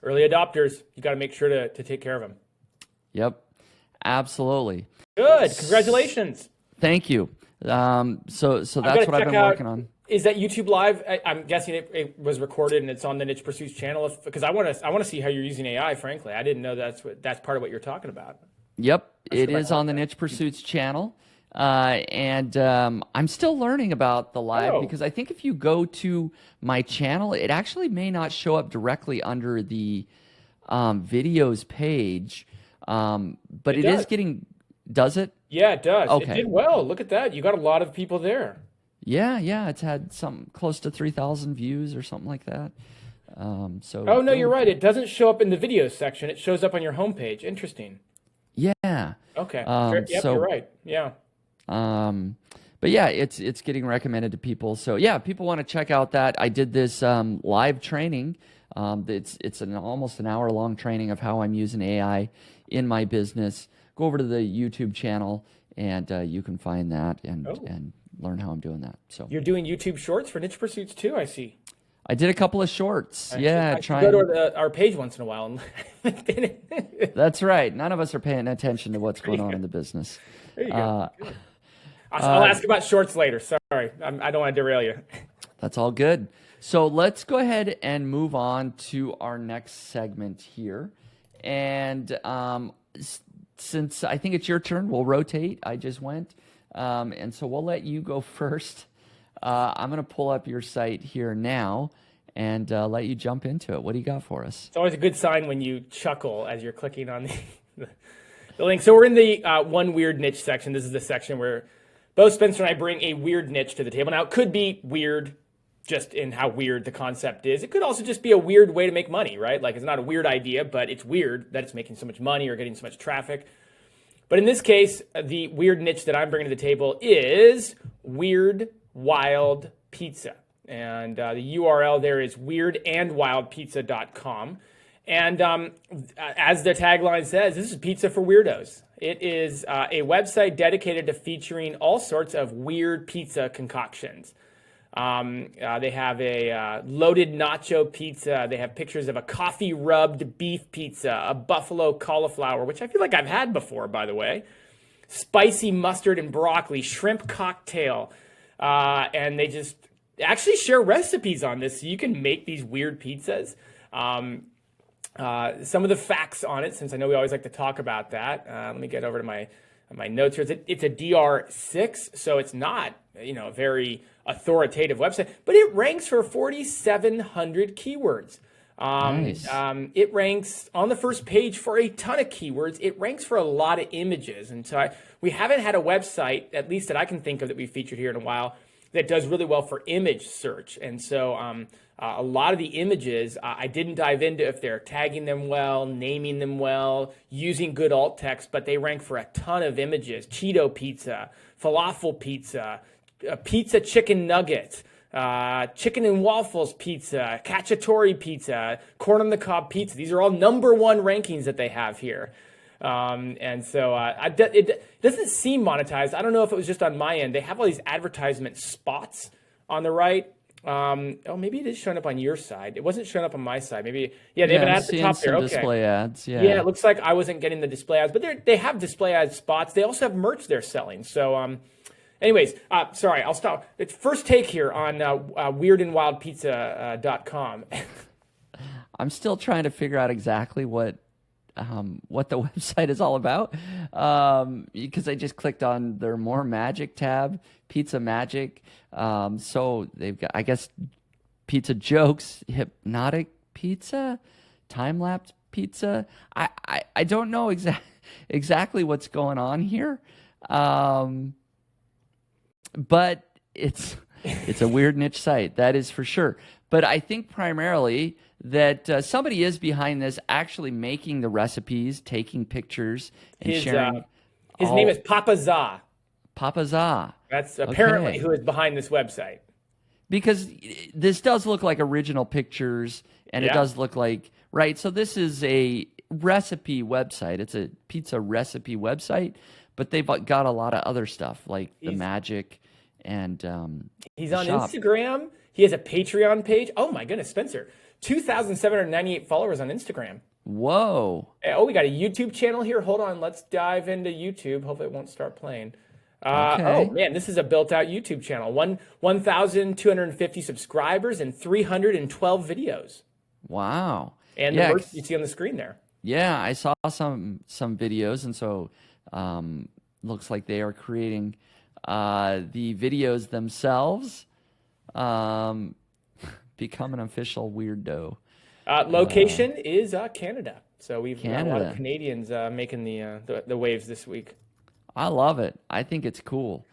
B: Early adopters, you got to make sure to take care of them.
A: Yep, absolutely.
B: Good, congratulations.
A: Thank you. So that's what I've been working on.
B: Is that YouTube Live? I'm guessing it was recorded and it's on the Niche Pursuits channel. Because I want to see how you're using AI. Frankly, I didn't know that's part of what you're talking about.
A: Yep, it is on the Niche Pursuits channel. And I'm still learning about the live because I think if you go to my channel, it actually may not show up directly under the videos page, but it is getting. Does it?
B: Yeah, it does.
A: Okay.
B: It did well. Look at that. You got a lot of people there.
A: Yeah. It's had some close to 3,000 views or something like that.
B: Oh no, you're right. It doesn't show up in the videos section. It shows up on your homepage. Interesting.
A: Yeah.
B: Okay. Yep, you're right. Yeah.
A: But yeah, it's getting recommended to people. So yeah, people want to check out that. I did this live training. It's almost an hour long training of how I'm using AI in my business. Go over to the YouTube channel and you can find that and learn how I'm doing that. So
B: you're doing YouTube Shorts for Niche Pursuits too, I see.
A: I did a couple of shorts.
B: I go to our page once in a while.
A: That's right. None of us are paying attention to what's going on in the business.
B: There you go. I'll ask about shorts later. Sorry, I don't want to derail you.
A: That's all good. So let's go ahead and move on to our next segment here. And since I think it's your turn, we'll rotate. I just went. And so we'll let you go first. I'm going to pull up your site here now and let you jump into it. What do you got for us?
B: It's always a good sign when you chuckle as you're clicking on the link. So we're in the one weird niche section. This is the section where both Spencer and I bring a weird niche to the table. Now, it could be weird just in how weird the concept is. It could also just be a weird way to make money, right? Like, it's not a weird idea, but it's weird that it's making so much money or getting so much traffic. But in this case, the weird niche that I'm bringing to the table is Weird Wild Pizza. And the URL there is weirdandwildpizza.com. And as the tagline says, this is pizza for weirdos. It is a website dedicated to featuring all sorts of weird pizza concoctions. They have a loaded nacho pizza. They have pictures of a coffee-rubbed beef pizza, a buffalo cauliflower, which I feel like I've had before, by the way, spicy mustard and broccoli, shrimp cocktail, and they just actually share recipes on this so you can make these weird pizzas. Some of the facts on it, since I know we always like to talk about that. Let me get over to my notes here. It's a DR6, so it's not a very authoritative website, but it ranks for 4,700 keywords.
A: Nice.
B: It ranks on the first page for a ton of keywords. It ranks for a lot of images, and so we haven't had a website, at least that I can think of, that we've featured here in a while, that does really well for image search. And so a lot of the images, I didn't dive into if they're tagging them well, naming them well, using good alt text, but they rank for a ton of images. Cheeto pizza, falafel pizza, pizza chicken nugget, chicken and waffles pizza, cacciatore pizza, corn on the cob pizza. These are all #1 rankings that they have here. And so it doesn't seem monetized. I don't know if it was just on my end. They have all these advertisement spots on the right. Maybe it is showing up on your side. It wasn't showing up on my side. Maybe, they have an ad at the top there. Okay.
A: Display ads. Yeah.
B: Yeah, it looks like I wasn't getting the display ads, but they have display ad spots. They also have merch they're selling. So, anyways, sorry, I'll stop. It's first take here on weirdandwildpizza.com.
A: I'm still trying to figure out exactly what the website is all about, because I just clicked on their More Magic tab, Pizza Magic. So they've got, I guess, pizza jokes, hypnotic pizza, time-lapse pizza. I don't know exactly what's going on here, but it's It's a weird niche site, that is for sure. But I think primarily that somebody is behind this, actually making the recipes, taking pictures, and sharing.
B: His name is Papa Za.
A: Papa Za.
B: That's apparently
A: Okay.
B: who is behind this website.
A: Because this does look like original pictures, and it
B: Yeah.
A: does look like, right? So this is a recipe website. It's a pizza recipe website, but they've got a lot of other stuff like the magic and
B: He's
A: the
B: on
A: shop.
B: Instagram. He has a Patreon page. Oh my goodness, Spencer. 2,798 followers on Instagram.
A: Whoa.
B: Oh, we got a YouTube channel here. Hold on. Let's dive into YouTube. Hopefully it won't start playing.
A: Okay.
B: Oh, man, this is a built-out YouTube channel. 1,250 subscribers and 312 videos.
A: Wow.
B: And
A: Yeah,
B: the merch you see on the screen there.
A: Yeah, I saw some videos, and so looks like they are creating the videos themselves. Become an official weirdo.
B: Location is Canada. So we've got a lot
A: Canada.
B: of Canadians making the waves this week.
A: I love it. I think it's cool.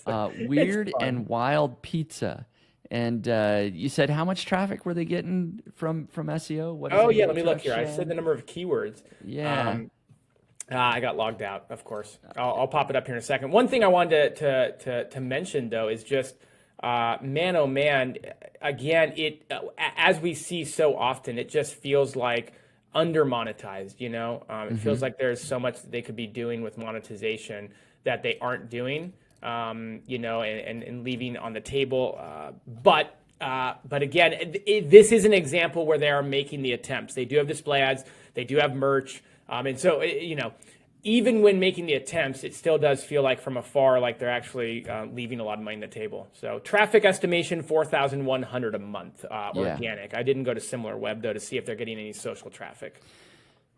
A: Weird and wild pizza. And you said how much traffic were they getting from SEO? What is
B: Oh,
A: it
B: yeah, let me look
A: Ahrefs
B: here. I
A: show?
B: said the number of keywords.
A: Yeah.
B: I got logged out, of course. I'll pop it up here in a second. One thing I wanted to mention, though, is just, man, oh, man, again, as we see so often, it just feels like under-monetized, you know? It feels like there's so much that they could be doing with monetization that they aren't doing, you know, and leaving on the table. But again, this is an example where they are making the attempts. They do have display ads. They do have merch. And so, you know, even when making the attempts, it still does feel like from afar, like they're actually leaving a lot of money on the table. So traffic estimation, 4,100 a month organic. I didn't go to SimilarWeb, though, to see if they're getting any social traffic.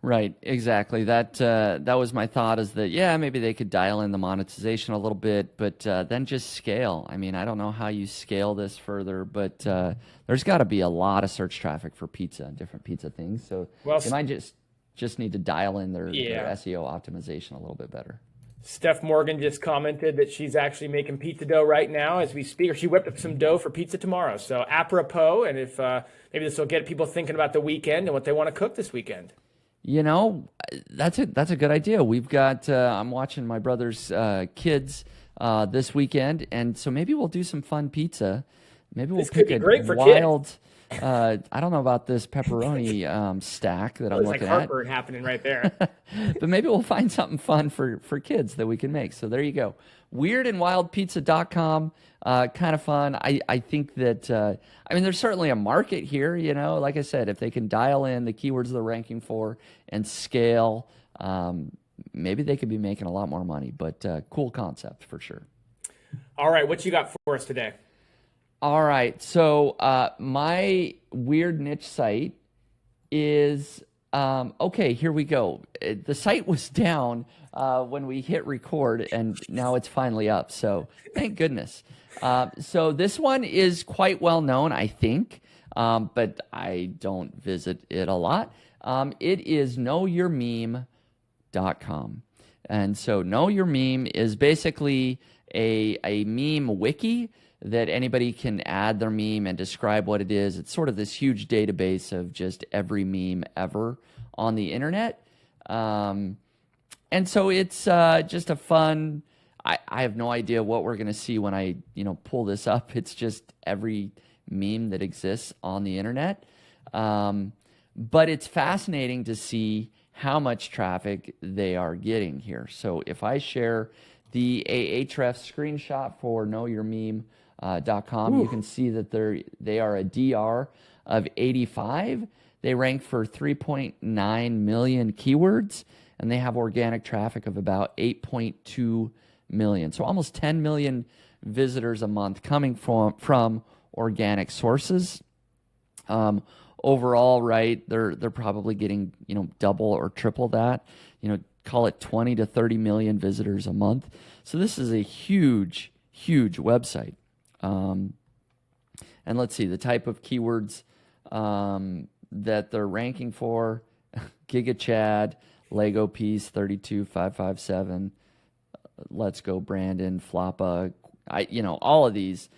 A: Right, exactly. That was my thought, is that, yeah, maybe they could dial in the monetization a little bit, but then just scale. I mean, I don't know how you scale this further, but there's got to be a lot of search traffic for pizza and different pizza things. So they might just need to dial in their SEO optimization a little bit better.
B: Steph Morgan just commented that she's actually making pizza dough right now as we speak, or she whipped up some dough for pizza tomorrow. So apropos, and if maybe this will get people thinking about the weekend and what they want to cook this weekend.
A: You know, that's a good idea. We've got I'm watching my brother's kids this weekend, and so maybe we'll do some fun pizza. Maybe we'll pick a wild. I don't know about this pepperoni stack that I'm looking
B: like heartburn happening right there.
A: But maybe we'll find something fun for kids that we can make. So there you go. Weirdandwildpizza.com. Kind of fun. I think that, I mean, there's certainly a market here, you know, like I said, if they can dial in the keywords they're ranking for and scale, maybe they could be making a lot more money, but cool concept for sure.
B: All right. What you got for us today?
A: All right. So my weird niche site is, okay, here we go. The site was down when we hit record, and now it's finally up. So thank goodness. So this one is quite well known, I think, but I don't visit it a lot. It is knowyourmeme.com. And so Know Your Meme is basically a meme wiki that anybody can add their meme and describe what it is. It's sort of this huge database of just every meme ever on the internet. And so it's just a fun, I have no idea what we're going to see when I pull this up. It's just every meme that exists on the internet. But it's fascinating to see how much traffic they are getting here. So if I share the Ahrefs screenshot for knowyourmeme.com, you can see that they are a DR of 85. They rank for 3.9 million keywords, and they have organic traffic of about 8.2 million. So almost 10 million visitors a month coming from organic sources. Overall, right, they're probably getting, double or triple that, call it 20 to 30 million visitors a month. So this is a huge, huge website. And let's see, the type of keywords that they're ranking for: Giga Chad, Lego piece, 32557, Let's Go Brandon, Floppa, all of these,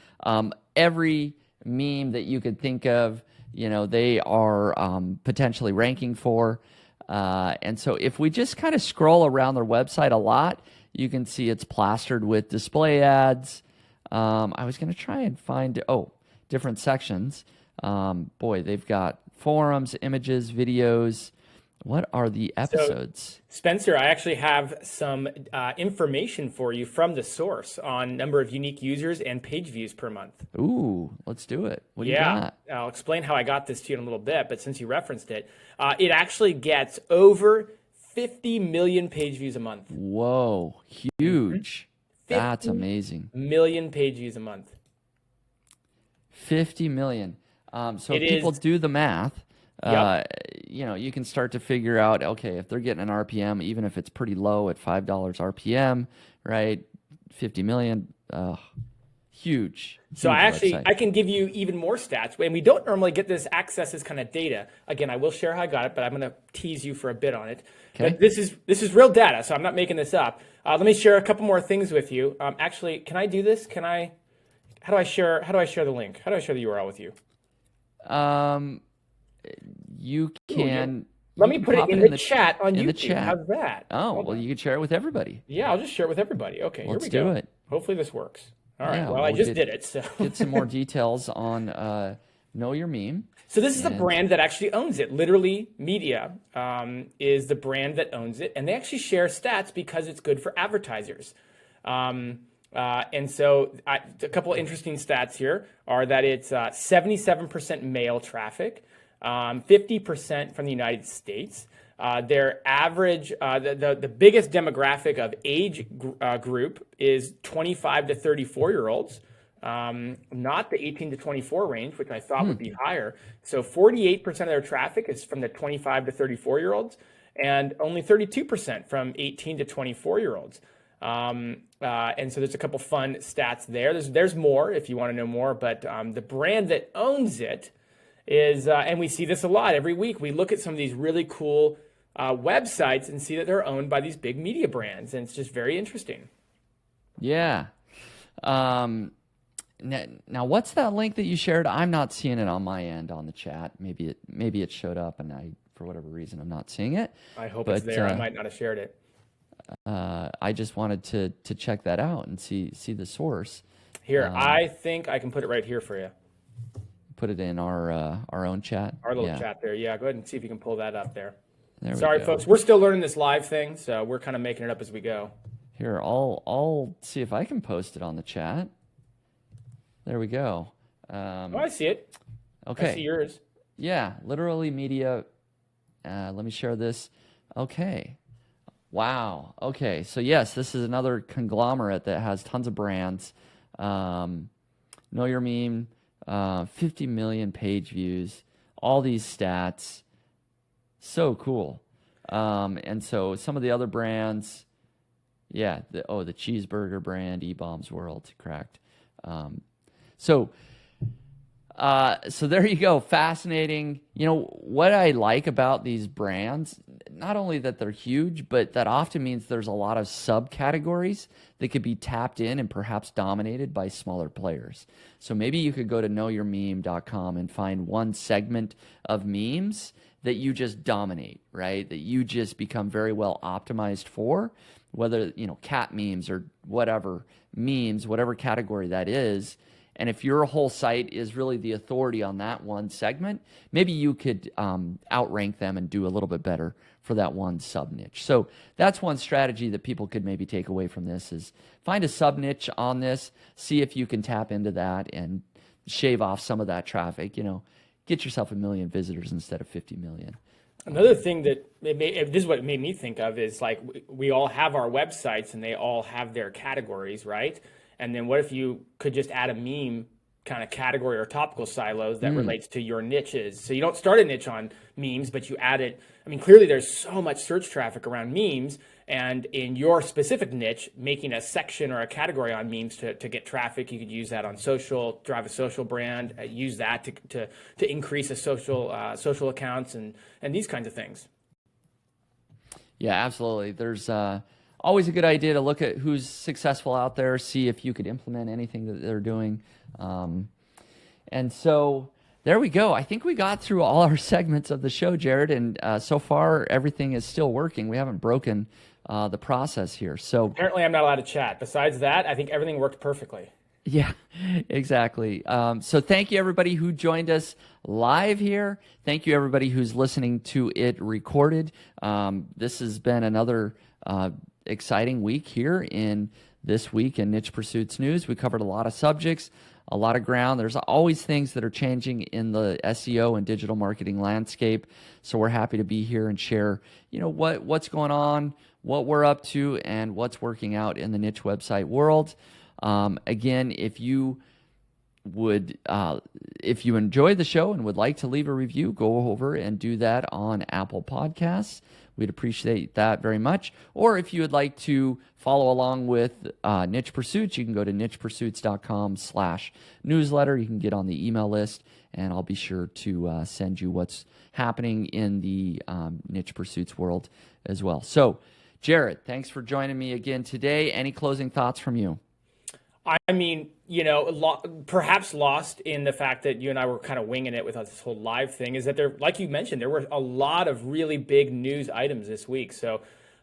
A: every meme that you could think of, they are potentially ranking for. And so if we just kind of scroll around their website a lot, you can see it's plastered with display ads. I was going to try and find, different sections. Boy, they've got forums, images, videos. What are the episodes?
B: So, Spencer, I actually have some information for you from the source on number of unique users and page views per month.
A: Ooh, let's do it. What do you got?
B: I'll explain how I got this to you in a little bit, but since you referenced it, it actually gets over 50 million page views a month.
A: Whoa, huge. That's amazing.
B: Million page views a month.
A: 50 million. So if people do the math, you can start to figure out, okay, if they're getting an RPM, even if it's pretty low at $5 RPM, right? 50 million, huge.
B: So I can give you even more stats, and we don't normally get this access as kind of data. Again, I will share how I got it, but I'm going to tease you for a bit on it.
A: Okay.
B: But this is real data, so I'm not making this up. Let me share a couple more things with you. Actually, can I do this? How do I share the link? How do I share the URL with you?
A: You can.
B: Let me put it in the chat on YouTube.
A: The chat.
B: How's that?
A: Oh, well, you can share it with everybody.
B: Yeah, I'll just share it with everybody. Okay, here we go.
A: Let's do it.
B: Hopefully this works. All right.
A: Yeah,
B: well, I just did it. So
A: get some more details on Know Your Meme.
B: So this is a brand that actually owns it. Literally Media is the brand that owns it, and they actually share stats because it's good for advertisers. And so a couple of interesting stats here are that it's 77% male traffic, 50% from the United States. Their average, the biggest demographic of age group is 25 to 34-year-olds, not the 18 to 24 range, which I thought would be higher. So 48% of their traffic is from the 25 to 34-year-olds, and only 32% from 18 to 24-year-olds. And so there's a couple fun stats there. There's more if you want to know more, but the brand that owns it is, and we see this a lot every week. We look at some of these really cool websites and see that they're owned by these big media brands, and it's just very interesting.
A: Yeah. Now, what's that link that you shared? I'm not seeing it on my end on the chat. Maybe it showed up, and for whatever reason, I'm not seeing it.
B: I hope it's there. I might not have shared it.
A: I just wanted to check that out and see the source.
B: Here, I think I can put it right here for you.
A: Put it in our own chat.
B: Our little chat there. Yeah, go ahead and see if you can pull that up there.
A: Sorry,
B: folks. We're still learning this live thing, so we're kind of making it up as we go.
A: Here, I'll see if I can post it on the chat. There we go.
B: I see it.
A: Okay.
B: I see yours.
A: Yeah, Literally Media. Let me share this. Okay. Wow. Okay. So yes, this is another conglomerate that has tons of brands. Know Your Meme, 50 million page views, all these stats. So cool. And so some of the other brands, the cheeseburger brand, E-Bombs World, correct. So there you go. Fascinating. What I like about these brands, not only that they're huge, but that often means there's a lot of subcategories that could be tapped in and perhaps dominated by smaller players. So maybe you could go to knowyourmeme.com and find one segment of memes that you just dominate, right? That you just become very well optimized for, whether, cat memes or whatever memes, whatever category that is. And if your whole site is really the authority on that one segment, maybe you could outrank them and do a little bit better for that one sub niche. So that's one strategy that people could maybe take away from this is find a sub niche on this, see if you can tap into that and shave off some of that traffic. Get yourself 1 million visitors instead of 50 million.
B: Another thing that this is what it made me think of is like we all have our websites and they all have their categories, right? And then what if you could just add a meme kind of category or topical silos that relates to your niches? So you don't start a niche on memes, but you add it. I mean, clearly there's so much search traffic around memes, and in your specific niche, making a section or a category on memes to get traffic, you could use that on social, drive a social brand, use that to increase a social accounts and these kinds of things.
A: Yeah, absolutely. There's always a good idea to look at who's successful out there, see if you could implement anything that they're doing. And so there we go. I think we got through all our segments of the show, Jared, and so far everything is still working. We haven't broken the process here. So
B: apparently I'm not allowed to chat. Besides that, I think everything worked perfectly.
A: Yeah, exactly. So thank you, everybody who joined us live here. Thank you, everybody who's listening to it recorded. This has been another exciting week here in This Week in Niche Pursuits News. We covered a lot of subjects, a lot of ground. There's always things that are changing in the SEO and digital marketing landscape. So we're happy to be here and share, what's going on, what we're up to, and what's working out in the niche website world. Again, if you enjoyed the show and would like to leave a review, go over and do that on Apple Podcasts. We'd appreciate that very much. Or if you would like to follow along with Niche Pursuits, you can go to nichepursuits.com/newsletter. You can get on the email list, and I'll be sure to send you what's happening in the Niche Pursuits world as well. So, Jared, thanks for joining me again today. Any closing thoughts from you?
B: I mean, perhaps lost in the fact that you and I were kind of winging it with this whole live thing is that like you mentioned, there were a lot of really big news items this week. So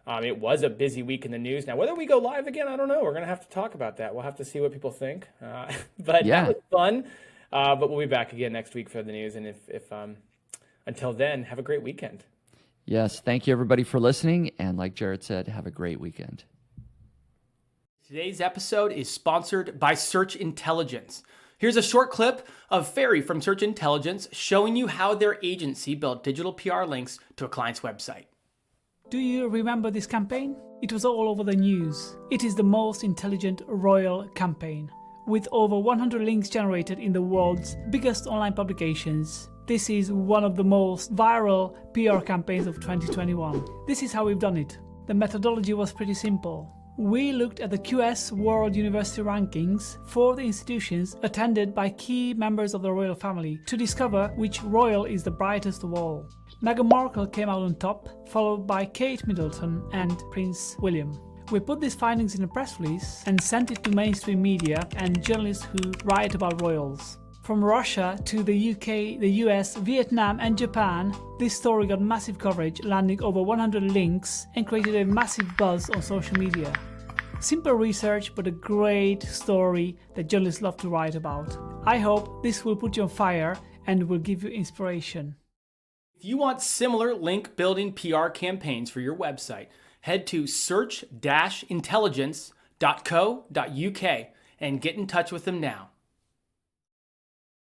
B: it was a busy week in the news. Now, whether we go live again, I don't know. We're going to have to talk about that. We'll have to see what people think. But
A: yeah,
B: that was fun. But we'll be back again next week for the news. And if until then, have a great weekend.
A: Yes. Thank you, everybody, for listening. And like Jared said, have a great weekend.
D: Today's episode is sponsored by Search Intelligence. Here's a short clip of Ferry from Search Intelligence showing you how their agency built digital PR links to a client's website.
C: Do you remember this campaign? It was all over the news. It is the most intelligent royal campaign. With over 100 links generated in the world's biggest online publications, this is one of the most viral PR campaigns of 2021. This is how we've done it. The methodology was pretty simple. We looked at the QS World University rankings for the institutions attended by key members of the royal family to discover which royal is the brightest of all. Meghan Markle came out on top, followed by Kate Middleton and Prince William. We put these findings in a press release and sent it to mainstream media and journalists who write about royals. From Russia to the UK, the US, Vietnam and Japan, this story got massive coverage, landing over 100 links and created a massive buzz on social media. Simple research, but a great story that journalists love to write about. I hope this will put you on fire and will give you inspiration.
D: If you want similar link building PR campaigns for your website, head to search-intelligence.co.uk and get in touch with them now.